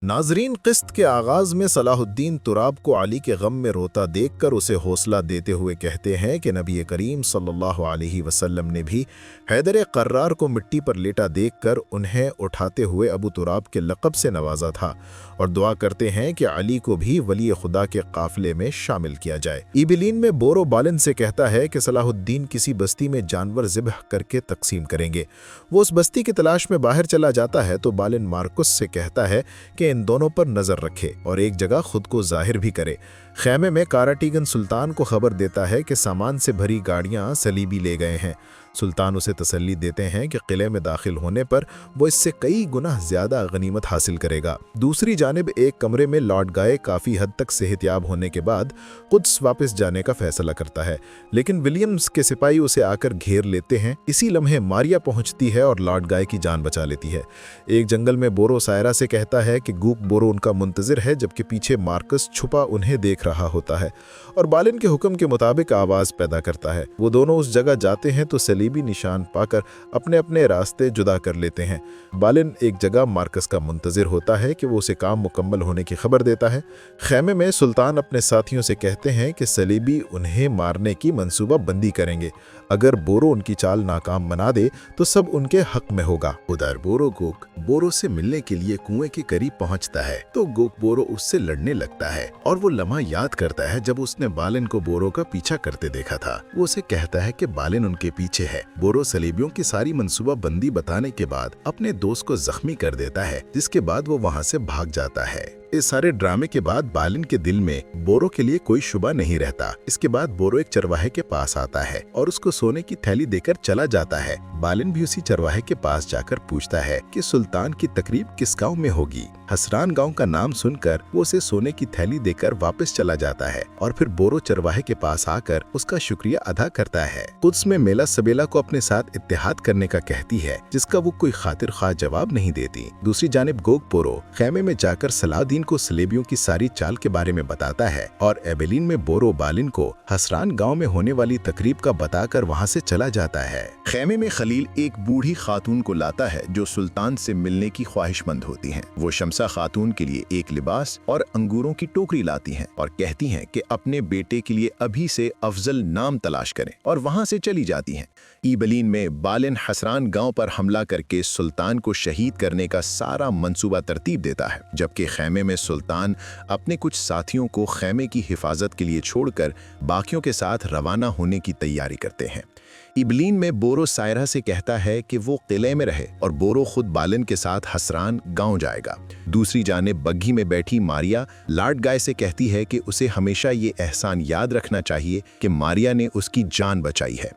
नाजरीन, किस्त के आगाज में सलाहुद्दीन तुराब को अली के गम में रोता देखकर उसे हौसला देते हुए कहते हैं कि नबी करीम सल्लल्लाहु अलैहि वसल्लम ने भी हैदर कर्रार को मिट्टी पर लेटा देखकर उन्हें उठाते हुए अबू तुराब के लक़ब से नवाजा था और दुआ करते हैं कि अली को भी वली खुदा के काफिले में शामिल किया जाए। इबिलीन में बोरो बालिन से कहता है कि सलाहुद्दीन किसी बस्ती में जानवर ज़िब्ह करके तकसीम करेंगे। वो उस बस्ती की तलाश में बाहर चला जाता है तो बालिन मार्कुस से कहता है कि इन दोनों पर नजर रखे और एक जगह खुद को जाहिर भी करे। खैमे में काराटीगन सुल्तान को खबर देता है कि सामान से भरी गाड़ियां सलीबी ले गए हैं। सुल्तान उसे तसल्ली देते हैं कि किले में दाखिल होने पर वो इससे कई गुना ज्यादा गनीमत हासिल करेगा। दूसरी जानिब एक कमरे में लौट गए काफी हद तक सेहतियाब होने के बाद कुद्स वापस जाने का फैसला करता है, लेकिन विलियम्स के सिपाही उसे आकर घेर लेते हैं। इसी लम्हे मारिया पहुंचती है और लॉर्ड गाय की जान बचा लेती है। एक जंगल में बोरो सायरा से कहता है कि गूक बोरो उनका मुंतजिर है, जबकि पीछे मार्कस छुपा उन्हें देख रहा होता है और बालिन के हुक्म के मुताबिक आवाज पैदा करता है। वो दोनों उस जगह जाते हैं तो सलीबी निशान पाकर अपने अपने रास्ते जुदा कर लेते हैं। बालिन एक जगह मार्कस का मुंतजिर होता है कि वो उसे काम मुकम्मल होने की खबर देता है। खैमे में सुल्तान अपने साथियों से कहते हैं कि सलीबी उन्हें मारने की मंसूबा बंदी करेंगे। अगर बोरो उनकी चाल नाकाम बना दे तो सब उनके हक में होगा। उधर बोरो गोक बोरो से मिलने के लिए कुएं के करीब पहुंचता है तो गोक बोरो उससे लड़ने लगता है और वो लम्हा याद करता है जब उसने बालिन को बोरो का पीछा करते देखा था। वो उसे कहता है कि बालिन उनके पीछे है। बोरो सलीबियों की सारी मंसूबा बंदी बताने के बाद अपने दोस्त को जख्मी कर देता है, जिसके बाद वो वहाँ से भाग जाता है। इस सारे ड्रामे के बाद बालिन के दिल में बोरो के लिए कोई शुबा नहीं रहता। इसके बाद बोरो एक चरवाहे के पास आता है और उसको सोने की थैली देकर चला जाता है। बालिन भी उसी चरवाहे के पास जाकर पूछता है कि सुल्तान की तकरीब किस गांव में होगी। हसरान गांव का नाम सुनकर वो उसे सोने की थैली देकर वापस चला जाता है और फिर बोरो चरवाहे के पास आकर उसका शुक्रिया अदा करता है। कुद्स में मेला सबेला को अपने साथ इत्तेहाद करने का कहती है, जिसका वो कोई खातिर ख्वाह जवाब नहीं देती। दूसरी जानिब गोक बोरो खैमे में जाकर सलाहुद्दीन को सलेबियों की सारी चाल के बारे में बताता है और एबेलिन में बोरो बालिन को हसरान गांव में होने वाली तकरीब का बताकर वहां से चला जाता है। खैमे में खलील एक बूढ़ी खातून को लाता है जो सुल्तान से मिलने की ख्वाहिशमंद होती हैं। वो शमसा खातून के लिए एक लिबास और अंगूरों की टोकरी लाती हैं और कहती हैं कि अपने बेटे के लिए अभी से अफजल नाम तलाश करें और वहां से चली जाती हैं। ईबलीन में बालिन हसरान गांव पर हमला करके सुल्तान को शहीद करने का सारा मंसूबा तरतीब देता है, जबकि खैमे में सुल्तान अपने कुछ साथियों को खैमे की हिफाजत के लिए छोड़कर बाकियों के साथ रवाना होने की तैयारी करते हैं। इबलीन में बोरो सायरा से कहता है कि वो किले में रहे और बोरो खुद बालिन के साथ हसरान गांव जाएगा। दूसरी जानिब बग्घी में बैठी मारिया लॉर्ड गाय से कहती है कि उसे हमेशा ये एहसान याद रखना चाहिए कि मारिया ने उसकी जान बचाई है।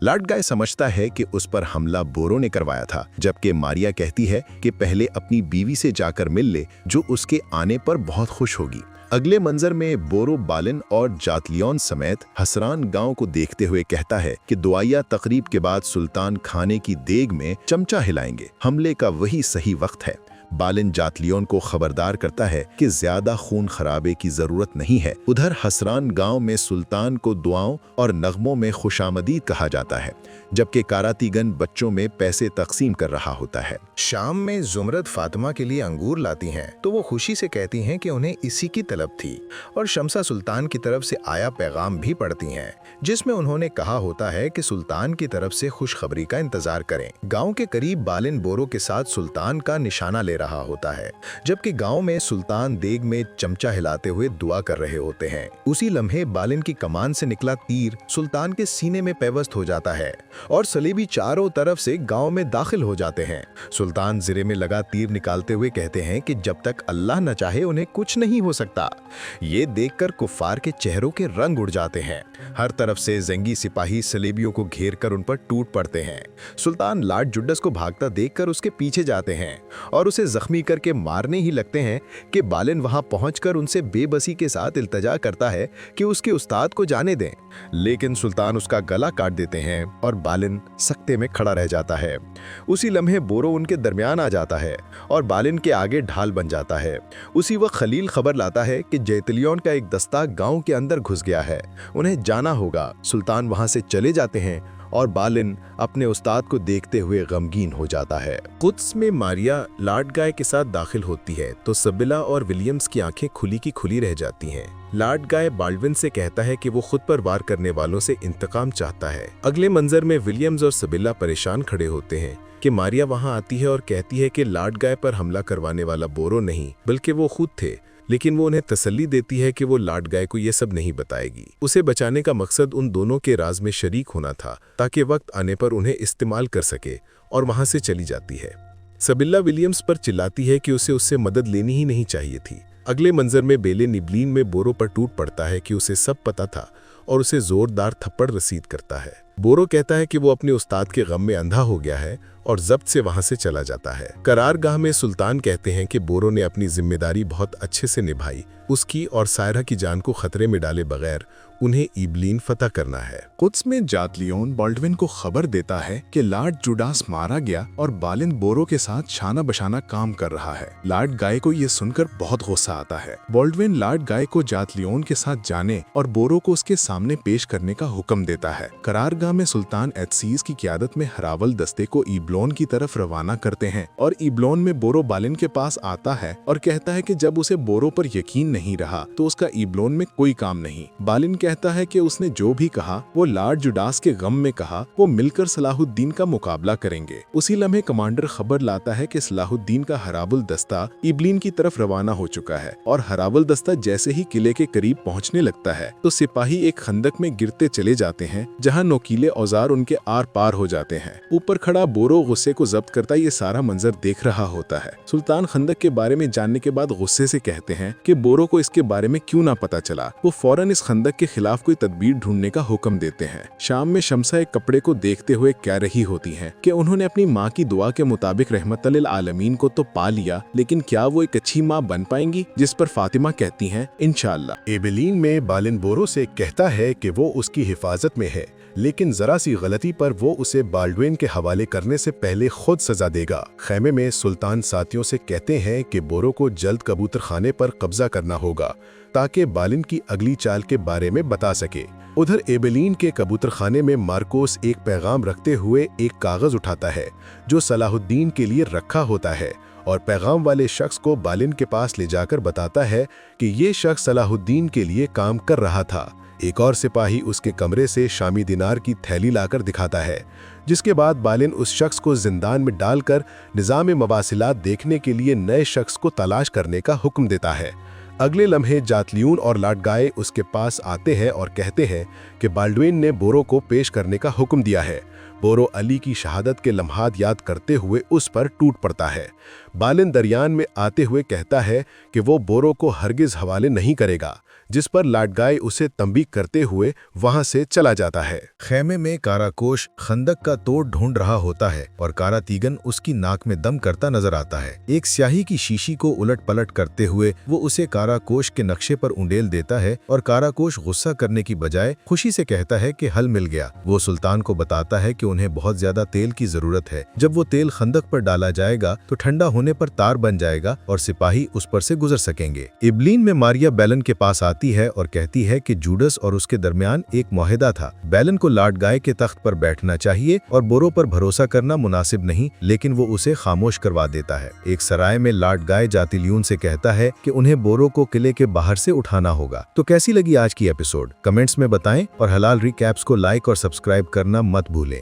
लॉर्ड गाय समझता है कि उस पर हमला बोरो ने करवाया था, जबकि मारिया कहती है कि पहले अपनी बीवी से जाकर मिल ले, जो उसके आने पर बहुत खुश होगी। अगले मंजर में बोरो बालिन और जातलियन समेत हसरान गांव को देखते हुए कहता है कि दुआया तकरीब के बाद सुल्तान खाने की देग में चमचा हिलाएंगे। हमले का वही सही वक्त है। बालिन जातलियन को खबरदार करता है कि ज्यादा खून खराबे की जरूरत नहीं है। उधर हसरान गांव में सुल्तान को दुआओं और नगमों में खुशामदीद कहा जाता है, जबकि कारातीगन बच्चों में पैसे तकसीम कर रहा होता है। शाम में जुमरद फातिमा के लिए अंगूर लाती हैं तो वो खुशी से कहती हैं कि उन्हें इसी की तलब थी और शमसा सुल्तान की तरफ से आया पैगाम भी पढ़ती हैं, जिसमें उन्होंने कहा होता है कि सुल्तान की तरफ से खुशखबरी का इंतजार करें। गांव के करीब बालिन बोरो के साथ सुल्तान का निशाना ले रहा होता है, जबकि गांव में सुल्तान देग में चमचा हिलाते हुए दुआ कर रहे होते हैं। उसी लम्हे बालिन की कमान से निकला तीर सुल्तान के सीने में पेवस्त हो जाता है और सलीबी चारों तरफ से गांव में दाखिल हो जाते हैं। सुल्तान जिरे में लगा तीर निकालते हुए कहते हैं कि जब तक अल्लाह न चाहे उन्हें कुछ नहीं हो सकता। ये देखकर कुफ्फार के चेहरों के रंग उड़ जाते हैं। हर तरफ से जंगी सिपाही सलीबियों को घेर कर उन पर टूट पड़ते हैं। सुल्तान लॉर्ड जुड्डस को भागता देखकर उसके पीछे जाते हैं और उसे जख्मी करके मारने ही लगते हैं कि बालिन वहां पहुंचकर उनसे बेबसी के साथ इल्तजा करता है कि उसके उस्ताद को जाने दें, लेकिन सुल्तान उसका गला काट देते हैं और बालिन सख्ते में खड़ा रह जाता है। उसी लम्हे बोरो उनके दरमियान आ जाता है और बालिन के आगे ढाल बन जाता है। उसी वक्त खलील खबर लाता है कि जैतलियन का एक दस्ता गांव के अंदर घुस गया है, उन्हें जाना होगा। सुल्तान वहां से चले जाते हैं और बालिन अपने उस्ताद को देखते हुए गमगीन हो जाता है। कुद्स में मारिया लॉर्ड गाय के साथ दाखिल होती है तो सिबिला और विलियम्स की आंखें खुली की खुली रह जाती हैं। लॉर्ड गाय बाल्डविन से कहता है कि वो खुद पर वार करने वालों से इंतकाम चाहता है। अगले मंजर में विलियम्स और सिबिला परेशान खड़े होते हैं कि मारिया वहां आती है और कहती है कि लॉर्ड गाय पर हमला करवाने वाला बोरो नहीं बल्कि वो खुद थे, लेकिन वो उन्हें तसल्ली देती है कि वो लॉर्ड गाय को ये सब नहीं बताएगी। उसे बचाने का मकसद उन दोनों के राज में शरीक होना था ताकि वक्त आने पर उन्हें इस्तेमाल कर सके, और वहां से चली जाती है। सिबिला विलियम्स पर चिल्लाती है कि उसे उससे मदद लेनी ही नहीं चाहिए थी। अगले मंजर में बेलेन इब्लीन में बोरो पर टूट पड़ता है कि उसे सब पता था और उसे जोरदार थप्पड़ रसीद करता है। बोरो कहता है कि वो अपने उस्ताद के गम में अंधा हो गया है और जब्त से वहां से चला जाता है। करारगाह में सुल्तान कहते हैं कि बोरो ने अपनी जिम्मेदारी बहुत अच्छे से निभाई। उसकी और सायरा की जान को खतरे में डाले बगैर उन्हें इब्लीन फतह करना है। कुद्स में जातलियोन बाल्डविन को खबर देता है कि लॉर्ड जुडास मारा गया और बालिन बोरो के साथ शाना बशाना काम कर रहा है। लॉर्ड गाय को ये सुनकर बहुत गुस्सा आता है। बाल्डविन लॉर्ड गाय को जातलियोन के साथ जाने और बोरो को उसके सामने पेश करने का हुक्म देता है। करारगाह में सुल्तान एतसीज की क़ियादत में हरावल दस्ते को इब्लोन की तरफ रवाना करते हैं और इब्लोन में बोरो बालिन के पास आता है और कहता है कि जब उसे बोरो पर यकीन नहीं रहा तो उसका इब्लोन में कोई काम नहीं। बालिन कहता है कि उसने जो भी कहा वो लॉर्ड जुडास के गम में कहा, वो मिलकर सलाहुद्दीन का मुकाबला करेंगे। उसी लम्हे कमांडर खबर लाता है कि सलाहुद्दीन का हरावल दस्ता इब्लीन की तरफ रवाना हो चुका है और हरावल दस्ता जैसे ही किले के करीब पहुंचने लगता है तो सिपाही एक खंदक में गिरते चले जाते हैं जहां नोकीले औजार उनके आर पार हो जाते हैं। ऊपर खड़ा बोरो गुस्से को जब्त करता ये सारा मंजर देख रहा होता है। सुल्तान खंदक के बारे में जानने के बाद गुस्से से कहते हैं कि बोरो को इसके बारे में क्यों ना पता चला। वो फौरन इस खंदक के खिलाफ कोई तदबीर ढूंढने का हुक्म देते हैं। शाम में शमसा एक कपड़े को देखते हुए कह रही होती हैं कि उन्होंने अपनी माँ की दुआ के मुताबिक रहमतुल आलमीन को तो पा लिया, लेकिन क्या वो एक अच्छी माँ बन पाएंगी? जिस पर फातिमा कहती हैं इंशाअल्लाह। एबेलीन में बालिन बोरो से कहता है कि वो उसकी हिफाजत में है, लेकिन जरा सी गलती पर वो उसे बाल्डविन के हवाले करने से पहले खुद सजा देगा। खैमे में सुल्तान साथियों से कहते हैं कि बोरो को जल्द कबूतर खाने पर कब्जा करना होगा ताकि बालिन की अगली चाल के बारे में बता सके। उधर एबेलीन के कबूतर खाने में मार्कोस एक पैगाम रखते हुए एक कागज उठाता है जो सलाहुद्दीन के लिए रखा होता है और पैगाम वाले शख्स को बालिन के पास ले जाकर बताता है कि ये शख्स सलाहुद्दीन के लिए काम कर रहा था। एक और सिपाही उसके कमरे से शामी दिनार की थैली लाकर दिखाता है, जिसके बाद बालिन उस शख्स को जिंदान में डालकर निज़ाम मवासिलात देखने के लिए नए शख्स को तलाश करने का हुक्म देता है। अगले लम्हे जातलियून और लॉर्ड गाय उसके पास आते हैं और कहते हैं कि बाल्डविन ने बोरो को पेश करने का हुक्म दिया है। बोरो अली की शहादत के लम्हात याद करते हुए उस पर टूट पड़ता है। बालिन दरयान में आते हुए कहता है कि वो बोरो को हरगिज हवाले नहीं करेगा, जिस पर लॉर्ड गाय उसे तंबीह करते हुए वहां से चला जाता है। खैमे में काराकोश खंदक का तोड़ ढूंढ रहा होता है और कारातीगन उसकी नाक में दम करता नजर आता है। एक स्याही की शीशी को उलट पलट करते हुए वो उसे काराकोश के नक्शे पर उंडेल देता है और काराकोश गुस्सा करने की बजाय खुशी से कहता है कि हल मिल गया। वो सुल्तान को बताता है कि उन्हें बहुत ज्यादा तेल की जरूरत है। जब वो तेल खंदक पर डाला जाएगा तो ठंडा होने पर तार बन जाएगा और सिपाही उस पर से गुजर सकेंगे। इब्लीन में मारिया बैलन के पास आती है और कहती है कि जूडस और उसके दरमियान एक मुआहिदा था। बैलन को लॉर्ड गाय के तख्त पर बैठना चाहिए और बोरो पर भरोसा करना मुनासिब नहीं, लेकिन वो उसे खामोश करवा देता है। एक सराय में लॉर्ड गाय जातिलियून से कहता है कि उन्हें बोरो को किले के बाहर से उठाना होगा। तो कैसी लगी आज की एपिसोड? कमेंट्स में बताएं और हलाल रिकैप्स को लाइक और सब्सक्राइब करना मत भूलें।